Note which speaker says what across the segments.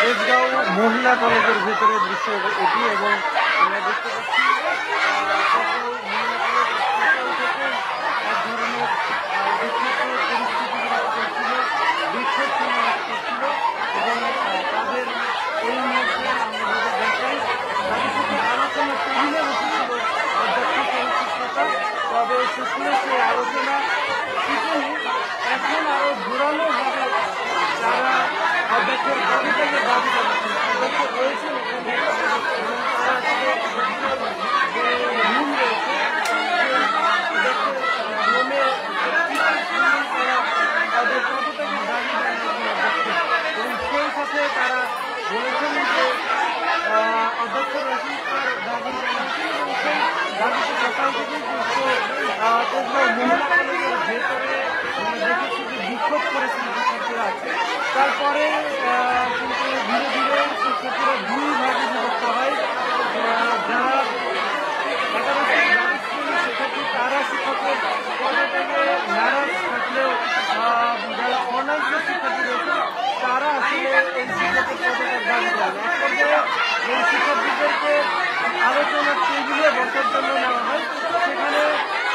Speaker 1: তেজগাঁও মহিলা কলেজের ভেতরে দৃশ্য এটি এবং আমরা দেখতে পাচ্ছি তবে সুস্থির সেই আলোচনা এখন আরো জোরালো ভাবে যারা অধ্যক্ষের পদত্যাগের দাবি করছেন অধ্যক্ষ রয়েছেন তাদের পদত্যাগের দাবি জানিয়েছেন এবং সেই সাথে তারা বলেছেন যে অধ্যক্ষ রশিদার দাবি জানিয়েছেন এবং সেই দাবিতে সকাল থেকে তেজগাঁও মহিলা কলেজের ভেতরে দেখেছি যে বিক্ষোভ করেছেন শিক্ষার্থীরা তারপরে কিন্তু ধীরে ধীরে শিক্ষার্থীরা দুই ভাগে বিভক্ত হয় যারা একাদশ শিক্ষার্থী তারা শিক্ষকের পদত্যাগে নারাজ থাকলেও যারা অনার্সের শিক্ষার্থী রয়েছে তারা আসলে এই শিক্ষকের পদত্যাগ দাবি করেন এক পর্যায়ে এই শিক্ষার্থীদেরকে আলোচনার টেবিলে বসার জন্য নেওয়া হয় সেখানে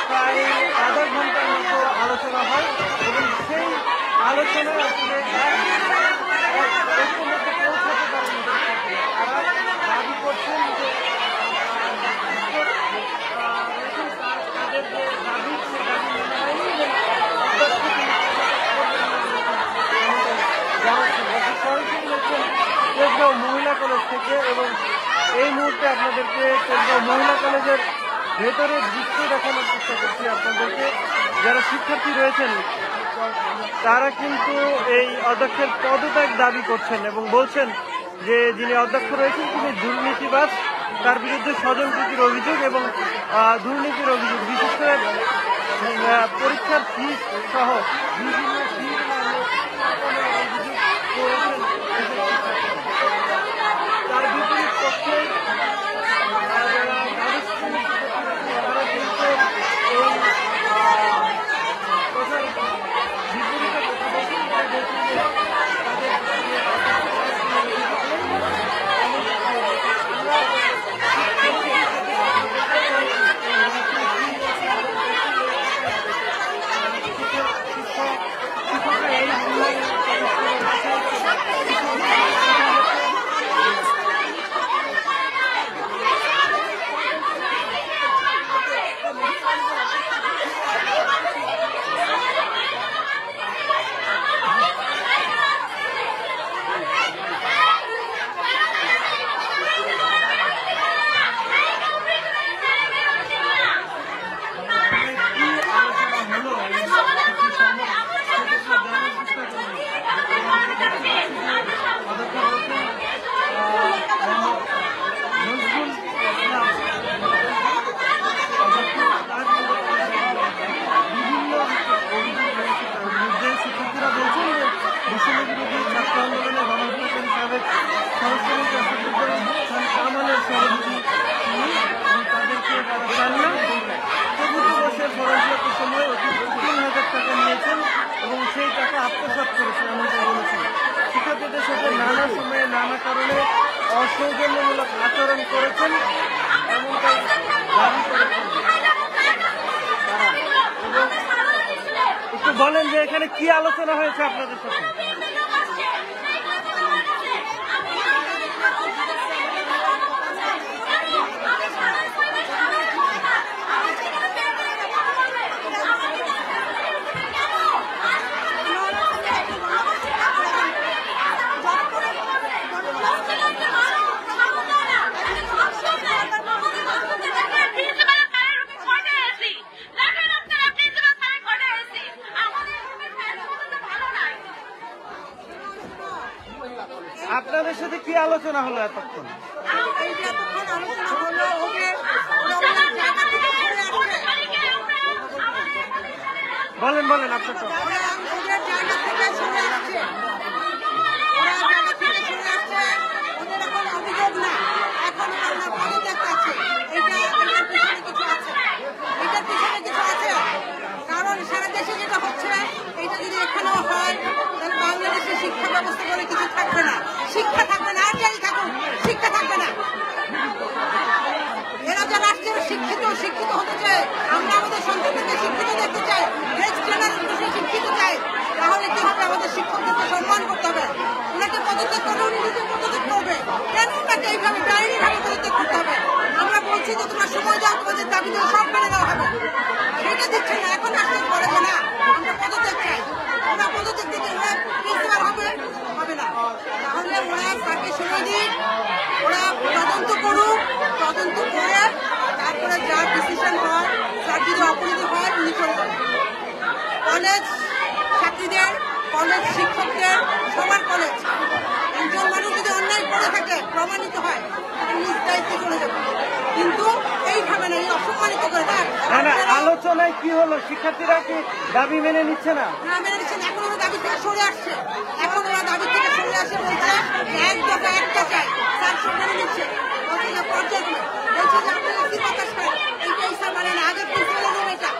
Speaker 1: প্রায় আধা ঘন্টার মতো আলোচনা হয় এবং সেই আলোচনায় আসলে পৌঁছাতে পারেন তারা দাবি করছেন যে তাদের যে দাবি সে দাবি তেজগাঁও মহিলা কলেজ থেকে এবং এই মুহূর্তে আপনাদেরকে তেজগাঁও মহিলা কলেজের ভেতরের দৃশ্য দেখানোর চেষ্টা করছি আপনাদেরকে যারা শিক্ষার্থী রয়েছেন তারা কিন্তু এই অধ্যক্ষের পদত্যাগ দাবি করছেন এবং বলছেন যে যিনি অধ্যক্ষ রয়েছেন তিনি দুর্নীতিবাজ তার বিরুদ্ধে স্বজনপ্রীতির অভিযোগ এবং দুর্নীতির অভিযোগ বিশেষ করে পরীক্ষার ফিস সহ বিভিন্ন ফিস অভিযোগ করেছেন তার বিপরীত পক্ষে এবং সেই টাকা আত্মসাৎ করেছেন এমনটা বলেছেন শিক্ষার্থীদের সাথে নানা সময়ে নানা কারণে অসৌজন্যমূলক আচরণ করেছেন এমনটাই দাবি করেছেন তারা এবং একটু বলেন যে এখানে কি আলোচনা হয়েছে আপনাদের সাথে আপনাদের সাথে কি আলোচনা হলো এতক্ষণ বলেন বলেন আপনার
Speaker 2: কারণ সারা দেশে যেটা হচ্ছে এটা যদি এখানেও হয় তাহলে বাংলাদেশের শিক্ষা ব্যবস্থা বলে কিছু থাকবে না শিক্ষা থাকবে প্রমাণ করতে হবে। ওনাকে পদত্যাগ করলে উনি নিজে পদত্যাগ করবে, কেন ওনাকে এইভাবে বেআইনিভাবে পদত্যাগ করতে হবে? আমরা বলছি যে তোমরা সময় দাও, তোমাদের দাবি দেওয়া সব মেনে দেওয়া হবে, সেটা দিচ্ছে না। এখন আসতে বলে যে না আমরা পদত্যাগ চাই, ওরা পদত্যাগ দিতে প্রিন্সিপাল হবে না। তাহলে ওরা তাকে সময় দিন, ওরা তদন্ত করুক, তদন্ত করে তারপরে যার ডিসিশন হয়, যার যদি অপরাধ হয় উনি করবেন। কলেজ ছাত্রীদের, কলেজ শিক্ষকদের, সবার কলেজ একজন মানুষ যদি অন্যায় করে থাকে প্রমাণিত হয় নিজ দায়িত্বে চলে যাবে, কিন্তু এইভাবে না, এই অসম্মানিত করে না।
Speaker 1: আলোচনায় কি হলো? শিক্ষার্থীরা কি দাবি মেনে নিচ্ছে না?
Speaker 2: না মেনে নিচ্ছে না, এখন ওরা দাবি থেকে সরে আসছে। এখন ওরা দাবি থেকে সরে আসে, বলছে এক দফা একটা চাই, স্যার সব মেনে নিচ্ছে, বলছে যে পর্যায়ক্রমে বলছে যে আপনারা কি বাতাস করেন, এইটাই স্যার মানে না, আগের প্রিন্সিপালের রুম, এটা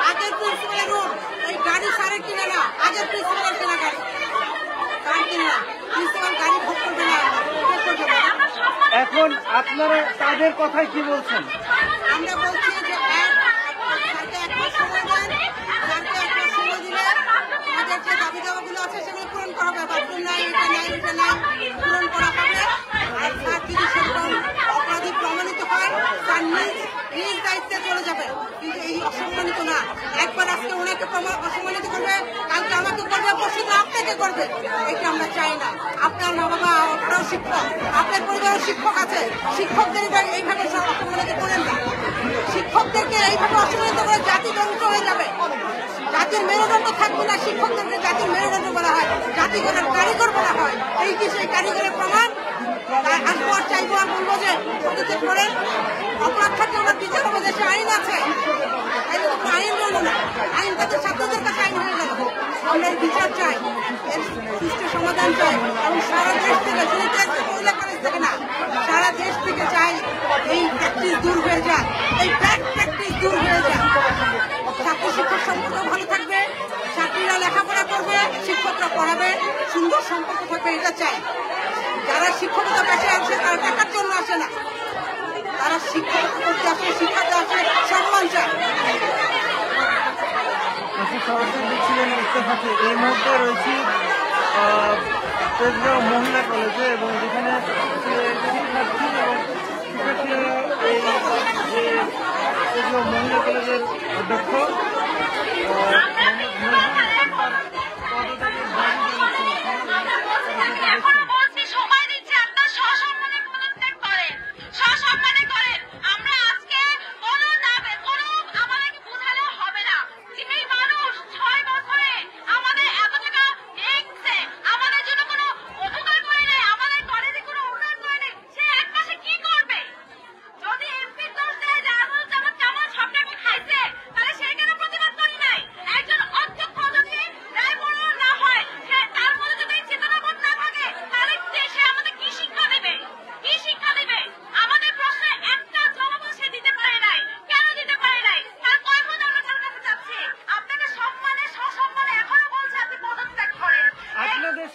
Speaker 2: আগের প্রিন্সিপালের রুম, এই গাড়ি সারে কিনে না, আগের প্রিন্সিপালের কেনা গাড়ি, কার কিনলাম, প্রিন্সিপাল গাড়ি ভোগ করবে না,
Speaker 1: এখন আপনারা তাদের কথায় কি বলছেন?
Speaker 2: আমরা বলছি যে স্যারকে 1 মাস সময় দেন, স্যারকে 1 মাস সময় দিলে আমাদের যে দাবি দাওয়াগুলো আছে সেগুলো পূরণ করা হবে। বাথরুম নাই, এটা নাই, এটা নাই, পূরণ করা হবে। আর স্যার যদি সেরকম অপরাধী প্রমাণিত হয় তার নিজ দায়িত্বে চলে যাবে, কিন্তু এই অসম্মানিত না। একবার আজকে ওনাকে অসম্মানিত করবে, কালকে আমাকে করবে, পরশু আপনাকে করবে, এটা আমরা চাই না। আপনার মা বাবা আপনারাও শিক্ষক, আপনার পরিবারের শিক্ষক আছে, শিক্ষকদের এইভাবে অসম্মানিত করেন না। শিক্ষকদেরকে এইভাবে অসম্মানিত করে জাতি ধ্বংস হয়ে যাবে, জাতির মেরুদণ্ড থাকবে না। শিক্ষকদেরকে জাতির মেরুদণ্ড বলা হয়, জাতিগণের কারিগর বলা হয়। এই কি সেই কারিগরের প্রমাণ? আসবো আর চাইবো আর বলবো যে পদত্যাগ করেন, অপরাধ থাকলে আমার বিচার হবে, দেশে আইন আছে, তাইলে তো আইন রইল না, আইন তাদের ছাত্রদের কাছে আইন হয়ে গেল। আমরা এই বিচার চাই, এর সুষ্ঠু সমাধান চাই, এবং সারা দেশ থেকে, শুধু দেশ থেকে, মহিলা কলেজ থেকে না, সারা দেশ থেকে চাই এই প্র্যাকটিস দূর হয়ে যাক, এই ব্যাড প্র্যাকটিস দূর হয়ে যাক। ছাত্র শিক্ষক সম্পর্ক ভালো থাকবে, ছাত্রীরা লেখাপড়া করবে, শিক্ষকরা পড়াবে, সুন্দর সম্পর্ক থাকবে, এটা চাই। যারা শিক্ষকতা পেশে আসে তারা টাকার জন্য আসে না, তারা শিক্ষকতা করতে আসে, শিক্ষাতে আসে, সম্মান চায়।
Speaker 1: সরাসরি দেখছিলেন ইত্তেফাকে। এই মুহূর্তে রয়েছি তেজগাঁও মহিলা কলেজে, এবং যেখানে শিক্ষার্থী এবং শিক্ষার্থীরা এই যে তেজগাঁও মহিলা কলেজের অধ্যক্ষ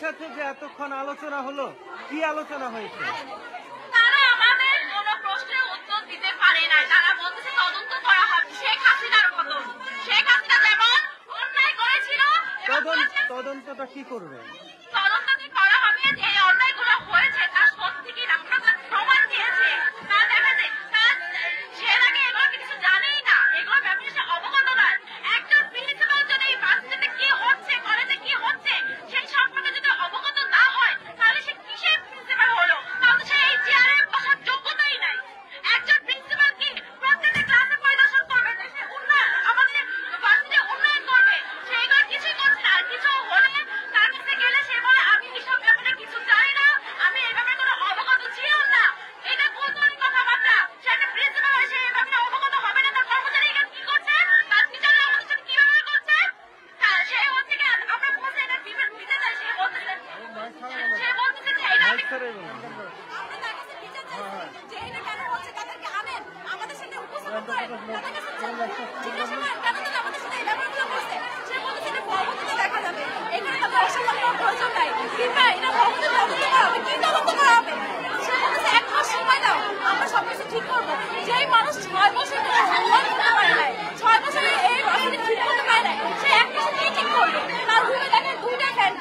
Speaker 1: সাথে যে এতক্ষণ আলোচনা হলো, কি আলোচনা হয়েছে?
Speaker 3: তারা আমাদের কোনো প্রশ্নের উত্তর দিতে পারে না। তারা বলতেছে তদন্ত করা হবে, শেখ হাসিনার মতো। শেখ হাসিনা যেমন অন্যায় করেছিল,
Speaker 1: তদন্তটা কি করবে?
Speaker 3: তদন্তটি করা হবে যে অন্যায়গুলো হয়েছে তার সত্যি কিনা, প্রমাণ দিয়েছে তা দেখা যায়। সে আগে এগুলো কিছু জানেই না, এগুলো ব্যাপারে সে অবগত নয়। একজন প্রিন্সিপাল যদি ভার্সিটিতে কি হচ্ছে, কলেজে কি হচ্ছে সেই সম্পর্কে যদি অবগত না হয়, তাহলে সে কিসের প্রিন্সিপাল হলো? তাহলে সে এই চেয়ারে বসার যোগ্যতাই নাই। একজন প্রিন্সিপাল কি প্রত্যেকটা ক্লাসে পরিদর্শন করবে, দেশের উন্নয়ন, আমাদের ভার্সিটির উন্নয়ন করবে? সেইগুলো কিছুই করছে না। আর কিছু হলে তার কাছে গেলে সে বলে আমি এসব ব্যাপারে কিছু জানি না, আমি এই ব্যাপারে কোনো অবগত ছিলাম না। এটা কৌতূহলী কথাবার্তা। সে একটা প্রিন্সিপাল হয়, সে এই ব্যাপারে অবগত হবে না। তার কর্মচারী এখানে কি করছে, তার টিচাররা আমাদের সাথে কিভাবে করছে, সে হচ্ছে কি আমরা বলছি এটা বিতে যায়। সে বলতেছে যে এটা আমি যে এটা কেন হচ্ছে, তাদেরকে আনেন আমাদের সাথে উপস্থাপন করেন, তাদের কাছে জিজ্ঞাসা করেন কেন তারা আমাদের সাথে এই ব্যাপারগুলো করছে। সে বলতেছে এটা প্রবন্ধতে দেখা যাবে, এখানে তাদের অসম্মান করার প্রয়োজন নাই, কিংবা এটা প্রবন্ধে তদন্ত করা হবে। কি তদন্ত করা হবে? সে বলতেছে 1 মাস সময় দাও, আমরা সবকিছু ঠিক করবো। যেই মানুষ 6 বছর ধরে উন্নয়ন করতে পারে নাই, 6 বছরে এই ভার্সিটি ঠিক করতে পারে নাই, সে 1 মাসে কি ঠিক করবে? তার রুমে দেখেন 2টা ফ্যান,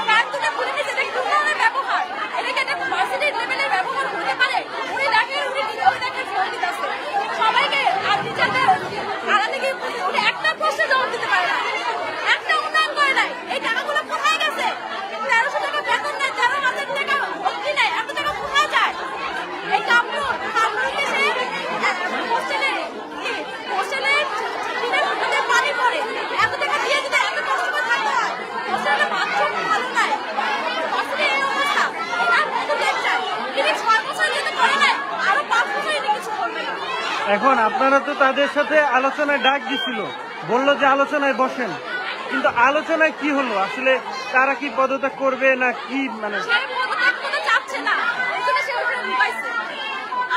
Speaker 3: প্যান্ট দুটো খুলে নিচে দেখি ধরনের ব্যবহার, এদিকে একটা ভার্সিটির লেভেলের ব্যবহার হতে পারে। উনি দেখেন উনি নিজেও দেখেন ফোন দিতেছে সবাইকে, আর টিচারদের আলাদা গিয়ে উনি একটা প্রশ্নে জবাব দিতে পারে না, একটা উন্নয়ন করে নাই। এই টাকাগুলো কোথায় গেছে? 1300 টাকা বেতন নেয়, 13,000 টাকা ভর্তি নেয়, এত টাকা কোথায় যায়? এই কামরুল এসে হোস্টেলে পানি পড়ে, এত টাকা দিয়ে দিতে এত কষ্ট করে থাকতে হয়। হোস্টেলে বাথরুম ভালো নাই, হোস্টেলে এই অবস্থা। এটার পদত্যাগ চাই। তিনি 6 বছর যেতে পারে নাই, আরো 5 বছর এনে কিছু করবে না।
Speaker 1: এখন আপনারা তো তাদের সাথে আলোচনায় ডাক দিছিল, বললো যে আলোচনায় বসেন, কিন্তু আলোচনায় কি হলো আসলে? তারা কি পদত্যাগ করবে না কি? মানে
Speaker 3: সে পদত্যাগ করতে চাচ্ছে না, এজন্য সে ওখানে লুকাইছে।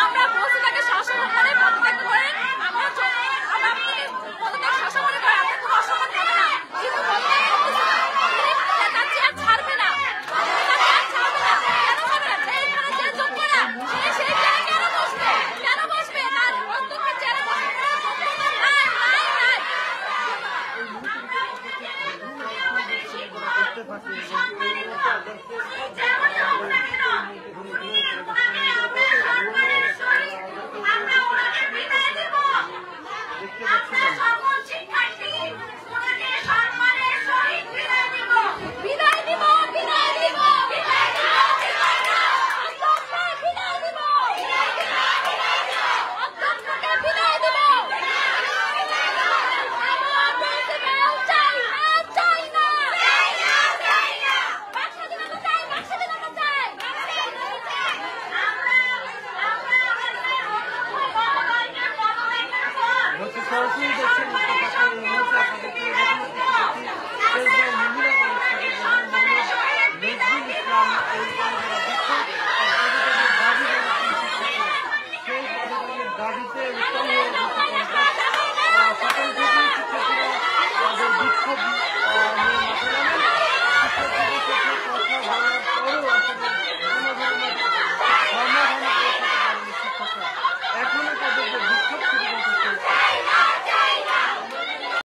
Speaker 3: আমরা বলছি তাকে শাসন করে পদত্যাগ করে, আমরা আপনাকে পদত্যাগ শাসন করে আমরা কোনো অসম্মান করবে না, কিন্তু পদত্যাগ করতেছে না। তার চেয়ার ছাড়বে না, তার চেয়ার ছাড়বে না। কেন ছাড়বে না? যে এখানে যে যোগ্য না, সে সেই চেয়ারে কেন বসবে? কেন বসবে? তার অন্তর্গত চেয়ারে বসবে না। নাই। আমরা ওনাকে বিদায় দেব। আমরা সকল শিক্ষা